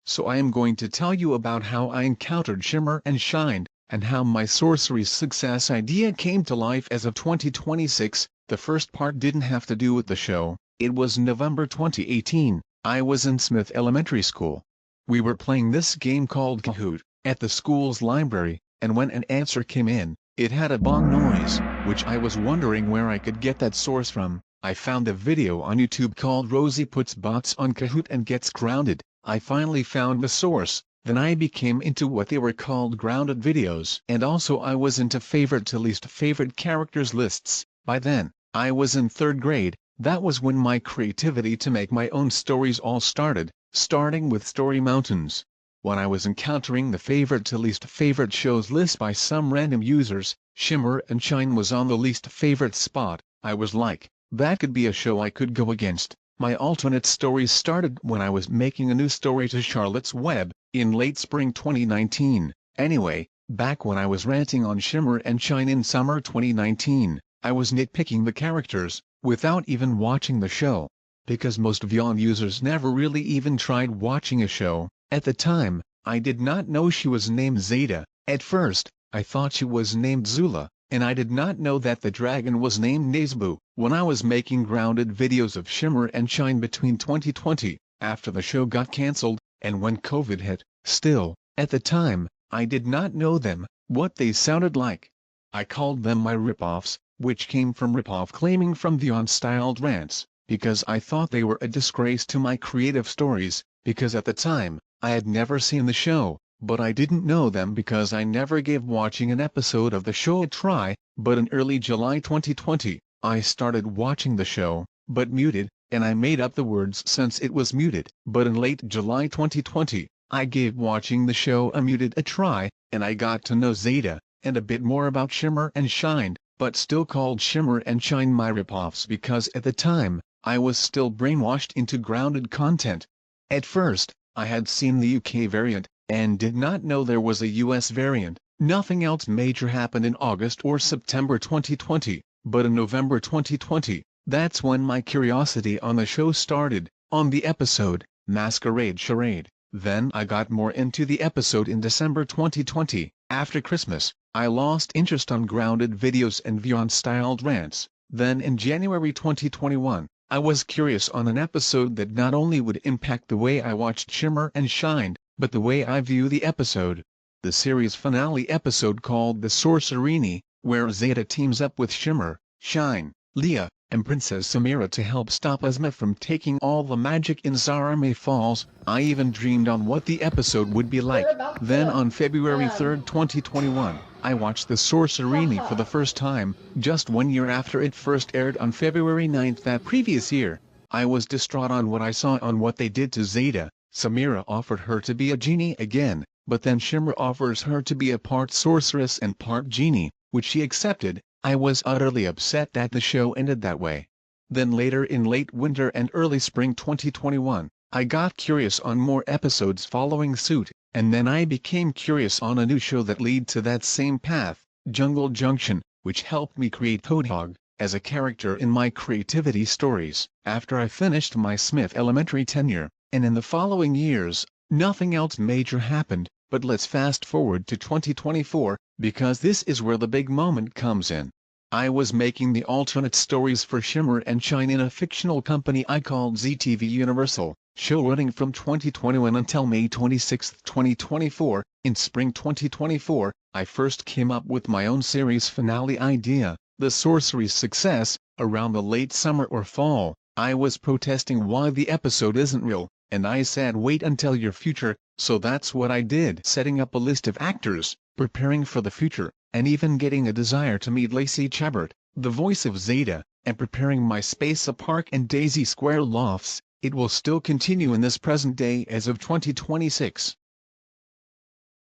so I am going to tell you about how I encountered Shimmer and Shined, and how my sorcery success idea came to life as of 2026. The first part didn't have to do with the show. It was November 2018, I was in Smith Elementary School. We were playing this game called Kahoot, at the school's library, and when an answer came in, it had a bong noise, which I was wondering where I could get that source from. I found a video on YouTube called Rosie Puts Bots on Kahoot and Gets Grounded. I finally found the source, then I became into what they were called grounded videos. And also I was into favorite to least favorite characters lists. By then, I was in 3rd grade. That was when my creativity to make my own stories all started, starting with Story Mountains. When I was encountering the favorite to least favorite shows list by some random users, Shimmer and Shine was on the least favorite spot. I was like, that could be a show I could go against. My alternate stories started when I was making a new story to Charlotte's Web, in late spring 2019. Anyway, back when I was ranting on Shimmer and Shine in summer 2019, I was nitpicking the characters, without even watching the show. Because most Vyond users never really even tried watching a show. At the time, I did not know she was named Zeta. At first, I thought she was named Zula, and I did not know that the dragon was named Nazbu. When I was making grounded videos of Shimmer and Shine between 2020, after the show got cancelled, and when COVID hit, still, at the time, I did not know them, what they sounded like. I called them my ripoffs, which came from ripoff claiming from Vyond-styled rants, because I thought they were a disgrace to my creative stories, because at the time, I had never seen the show, but I didn't know them because I never gave watching an episode of the show a try. But in early July 2020, I started watching the show, but muted, and I made up the words since it was muted. But in late July 2020, I gave watching the show unmuted a try, and I got to know Zeta, and a bit more about Shimmer and Shine, but still called Shimmer and Shine my ripoffs because at the time, I was still brainwashed into grounded content. At first, I had seen the UK variant, and did not know there was a US variant. Nothing else major happened in August or September 2020, but in November 2020, that's when my curiosity on the show started, on the episode, Masquerade Charade. Then I got more into the episode in December 2020. After Christmas, I lost interest on grounded videos and Vyond-styled rants. Then in January 2021, I was curious on an episode that not only would impact the way I watched Shimmer and Shine, but the way I view the episode. The series finale episode called The Sorcerini, where Zeta teams up with Shimmer, Shine, Leah, and Princess Samira to help stop Esma from taking all the magic in Zarame Falls. I even dreamed on what the episode would be like. Then on February 3, 2021, I watched The Sorcerini for the first time, just 1 year after it first aired on February 9 that previous year. I was distraught on what I saw on what they did to Zeta. Samira offered her to be a genie again, but then Shimmer offers her to be a part sorceress and part genie, which she accepted. I was utterly upset that the show ended that way. Then later in late winter and early spring 2021, I got curious on more episodes following suit, and then I became curious on a new show that led to that same path, Jungle Junction, which helped me create Toadhog as a character in my creativity stories. After I finished my Smith Elementary tenure, and in the following years, nothing else major happened. But let's fast forward to 2024, because this is where the big moment comes in. I was making the alternate stories for Shimmer and Shine in a fictional company I called ZTV Universal, show running from 2021 until May 26, 2024. In spring 2024, I first came up with my own series finale idea, The Sorcery's Success. Around the late summer or fall, I was protesting why the episode isn't real, and I said wait until your future. So that's what I did, setting up a list of actors, preparing for the future, and even getting a desire to meet Lacey Chabert, the voice of Zeta, and preparing my Space Park and Daisy Square lofts. It will still continue in this present day as of 2026.